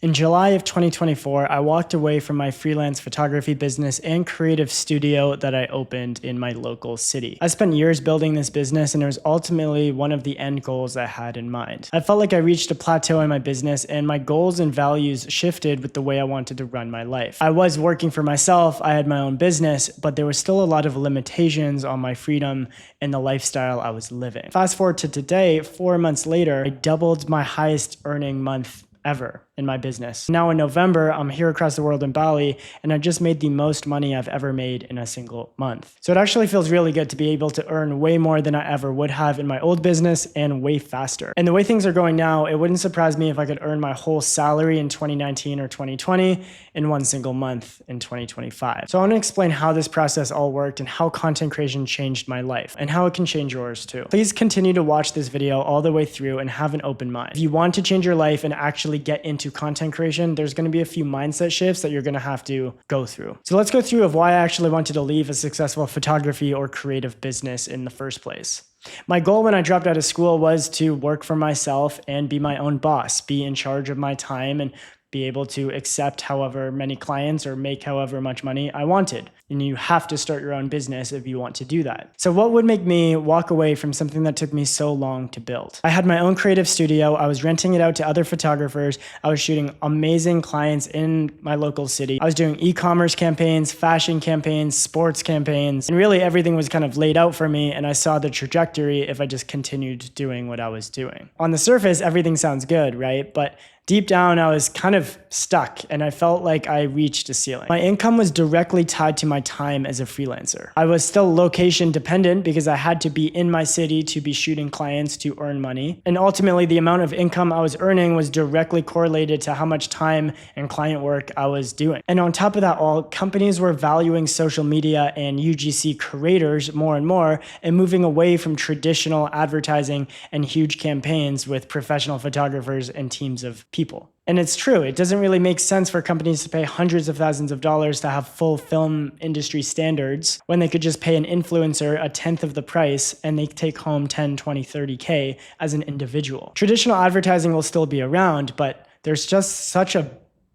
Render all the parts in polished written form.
In July of 2024, I walked away from my freelance photography business and creative studio that I opened in my local city. I spent years building this business, and it was ultimately one of the end goals I had in mind. I felt like I reached a plateau in my business, and my goals and values shifted with the way I wanted to run my life. I was working for myself, I had my own business, but there was still a lot of limitations on my freedom and the lifestyle I was living. Fast forward to today, 4 months later, I doubled my highest earning month ever in my business. Now in November, I'm here across the world in Bali, and I just made the most money I've ever made in a single month. So it actually feels really good to be able to earn way more than I ever would have in my old business and way faster. And the way things are going now, it wouldn't surprise me if I could earn my whole salary in 2019 or 2020 in one single month in 2025. So I want to explain how this process all worked and how content creation changed my life and how it can change yours too. Please continue to watch this video all the way through and have an open mind. If you want to change your life and actually get into content creation, there's going to be a few mindset shifts that you're going to have to go through. So let's go through of why I actually wanted to leave a successful photography or creative business in the first place. My goal when I dropped out of school was to work for myself and be my own boss, be in charge of my time, and be able to accept however many clients or make however much money I wanted. And you have to start your own business if you want to do that. So what would make me walk away from something that took me so long to build? I had my own creative studio. I was renting it out to other photographers. I was shooting amazing clients in my local city. I was doing e-commerce campaigns, fashion campaigns, sports campaigns, and really everything was kind of laid out for me, and I saw the trajectory if I just continued doing what I was doing. On the surface, everything sounds good, right? But deep down, I was kind of stuck, and I felt like I reached a ceiling. My income was directly tied to my time as a freelancer. I was still location dependent because I had to be in my city to be shooting clients to earn money. And ultimately, the amount of income I was earning was directly correlated to how much time and client work I was doing. And on top of that all, companies were valuing social media and UGC creators more and more and moving away from traditional advertising and huge campaigns with professional photographers and teams of people. And it's true, it doesn't really make sense for companies to pay hundreds of thousands of dollars to have full film industry standards when they could just pay an influencer a tenth of the price and they take home 10, 20, 30K as an individual. Traditional advertising will still be around, but there's just such a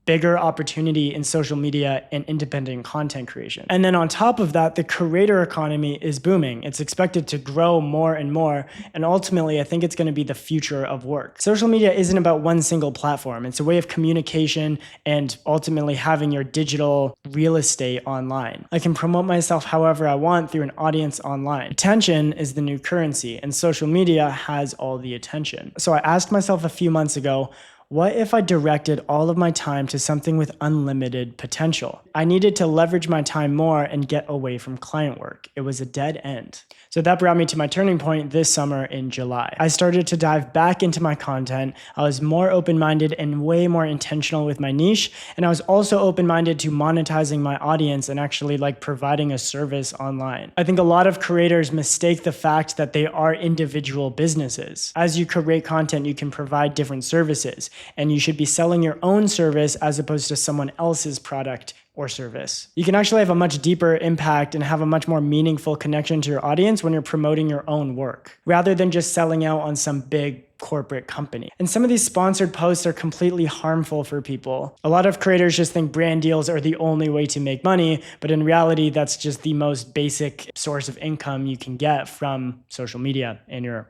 bigger opportunity in social media and independent content creation. And then on top of that, the creator economy is booming. It's expected to grow more and more. And ultimately, I think it's going to be the future of work. Social media isn't about one single platform. It's a way of communication and ultimately having your digital real estate online. I can promote myself however I want through an audience online. Attention is the new currency, and social media has all the attention. So I asked myself a few months ago, what if I directed all of my time to something with unlimited potential? I needed to leverage my time more and get away from client work. It was a dead end. So that brought me to my turning point this summer in July. I started to dive back into my content. I was more open-minded and way more intentional with my niche. And I was also open-minded to monetizing my audience and actually providing a service online. I think a lot of creators mistake the fact that they are individual businesses. As you create content, you can provide different services, and you should be selling your own service as opposed to someone else's product or service. You can actually have a much deeper impact and have a much more meaningful connection to your audience when you're promoting your own work, rather than just selling out on some big corporate company. And some of these sponsored posts are completely harmful for people. A lot of creators just think brand deals are the only way to make money, but in reality, that's just the most basic source of income you can get from social media and your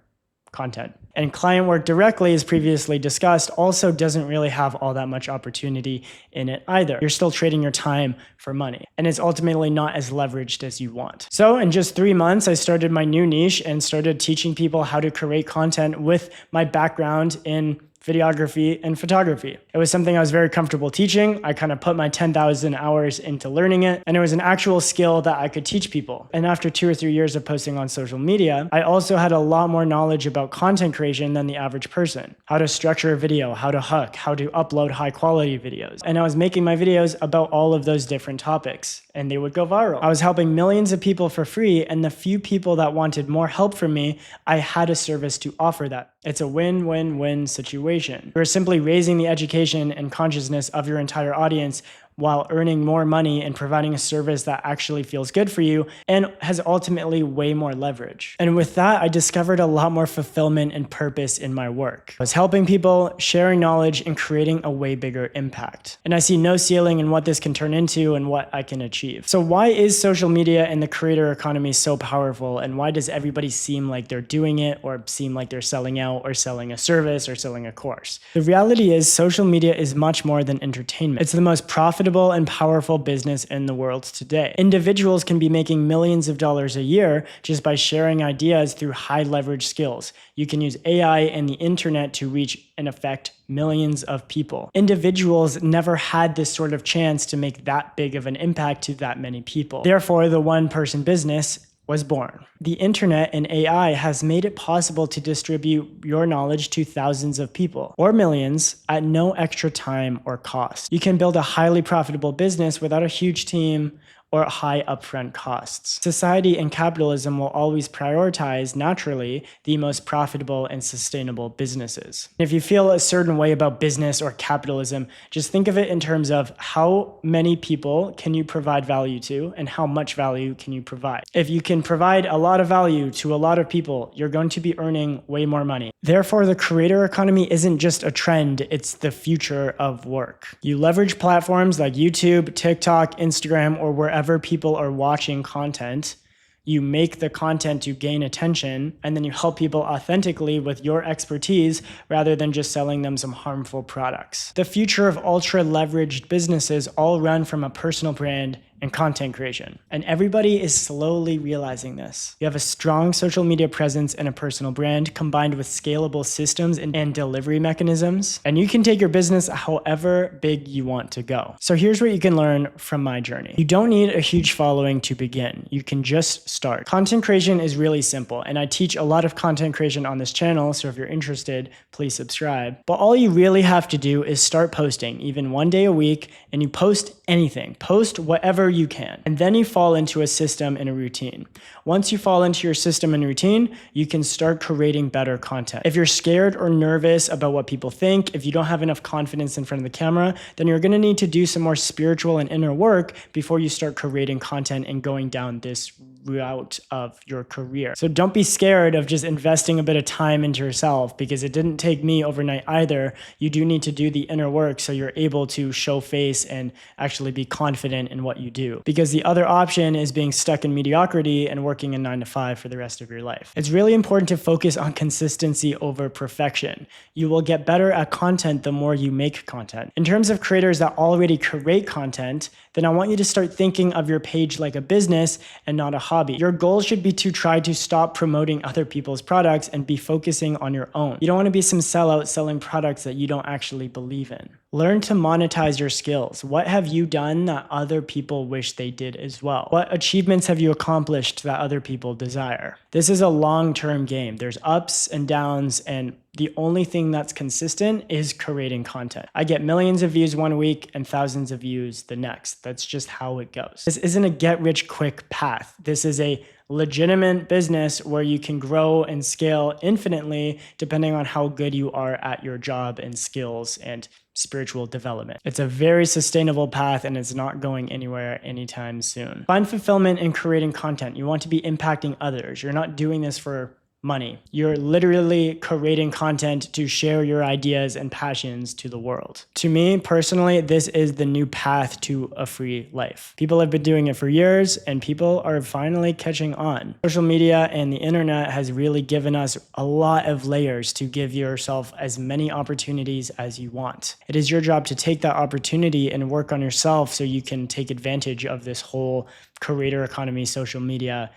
content. And client work directly, as previously discussed, also doesn't really have all that much opportunity in it either. You're still trading your time for money, and it's ultimately not as leveraged as you want. So in just 3 months, I started my new niche and started teaching people how to create content with my background in videography and photography. It was something I was very comfortable teaching. I kind of put my 10,000 hours into learning it, and it was an actual skill that I could teach people. And after 2 or 3 years of posting on social media, I also had a lot more knowledge about content creation than the average person. How to structure a video, how to hook, how to upload high quality videos. And I was making my videos about all of those different topics, and they would go viral. I was helping millions of people for free, and the few people that wanted more help from me, I had a service to offer that. It's a win-win-win situation. You're simply raising the education and consciousness of your entire audience while earning more money and providing a service that actually feels good for you and has ultimately way more leverage. And with that, I discovered a lot more fulfillment and purpose in my work. I was helping people, sharing knowledge, and creating a way bigger impact. And I see no ceiling in what this can turn into and what I can achieve. So why is social media and the creator economy so powerful, and why does everybody seem like they're doing it or seem like they're selling out or selling a service or selling a course? The reality is social media is much more than entertainment. It's the most profitable and powerful business in the world today. Individuals can be making millions of dollars a year just by sharing ideas through high leverage skills. You can use AI and the internet to reach and affect millions of people. Individuals never had this sort of chance to make that big of an impact to that many people. Therefore, the one-person business was born. The internet and AI has made it possible to distribute your knowledge to thousands of people, or millions, at no extra time or cost. You can build a highly profitable business without a huge team or high upfront costs. Society and capitalism will always prioritize, naturally, the most profitable and sustainable businesses. If you feel a certain way about business or capitalism, just think of it in terms of how many people can you provide value to and how much value can you provide. If you can provide a lot of value to a lot of people, you're going to be earning way more money. Therefore, the creator economy isn't just a trend, it's the future of work. You leverage platforms like YouTube, TikTok, Instagram, or wherever people are watching content. You make the content to gain attention, and then you help people authentically with your expertise rather than just selling them some harmful products. The future of ultra leveraged businesses all run from a personal brand and content creation. And everybody is slowly realizing this. You have a strong social media presence and a personal brand combined with scalable systems and delivery mechanisms, and you can take your business however big you want to go. So here's what you can learn from my journey. You don't need a huge following to begin. You can just start. Content creation is really simple, and I teach a lot of content creation on this channel, so if you're interested, please subscribe. But all you really have to do is start posting, even one day a week, and you post anything. Post whatever you can. And then you fall into a system and a routine. Once you fall into your system and routine, you can start creating better content. If you're scared or nervous about what people think, if you don't have enough confidence in front of the camera, then you're going to need to do some more spiritual and inner work before you start creating content and going down this route of your career. So don't be scared of just investing a bit of time into yourself, because it didn't take me overnight either. You do need to do the inner work so you're able to show face and actually be confident in what you do. Because the other option is being stuck in mediocrity and working a 9 to 5 for the rest of your life. It's really important to focus on consistency over perfection. You will get better at content the more you make content. In terms of creators that already create content, then I want you to start thinking of your page like a business and not a hobby. Your goal should be to try to stop promoting other people's products and be focusing on your own. You don't want to be some sellout selling products that you don't actually believe in. Learn to monetize your skills. What have you done that other people wish they did as well? What achievements have you accomplished that other people desire? This is a long-term game. There's ups and downs, and the only thing that's consistent is creating content. I get millions of views one week and thousands of views the next. That's just how it goes. This isn't a get-rich-quick path. This is a legitimate business where you can grow and scale infinitely depending on how good you are at your job and skills and spiritual development. It's a very sustainable path, and it's not going anywhere anytime soon. Find fulfillment in creating content. You want to be impacting others. You're not doing this for money. You're literally creating content to share your ideas and passions to the world. To me, personally, this is the new path to a free life. People have been doing it for years, and people are finally catching on. Social media and the internet has really given us a lot of layers to give yourself as many opportunities as you want. It is your job to take that opportunity and work on yourself so you can take advantage of this whole creator economy, social media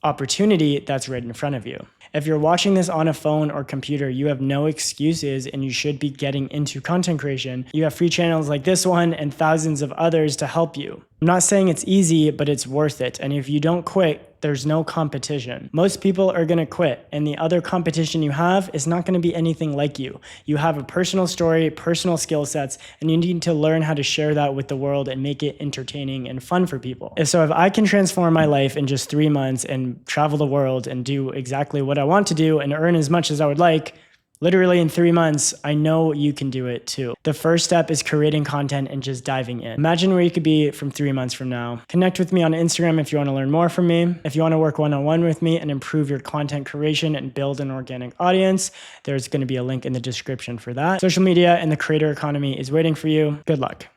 opportunity that's right in front of you. If you're watching this on a phone or computer, you have no excuses, and you should be getting into content creation. You have free channels like this one and thousands of others to help you. I'm not saying it's easy, but it's worth it. And if you don't quit, there's no competition. Most people are going to quit, and the other competition you have is not going to be anything like you. You have a personal story, personal skill sets, and you need to learn how to share that with the world and make it entertaining and fun for people. So if I can transform my life in just 3 months and travel the world and do exactly what I want to do and earn as much as I would like, Literally in 3 months, I know you can do it too. The first step is creating content and just diving in. Imagine where you could be from 3 months from now. Connect with me on Instagram if you want to learn more from me. If you want to work one-on-one with me and improve your content creation and build an organic audience, there's going to be a link in the description for that. Social media and the creator economy is waiting for you. Good luck.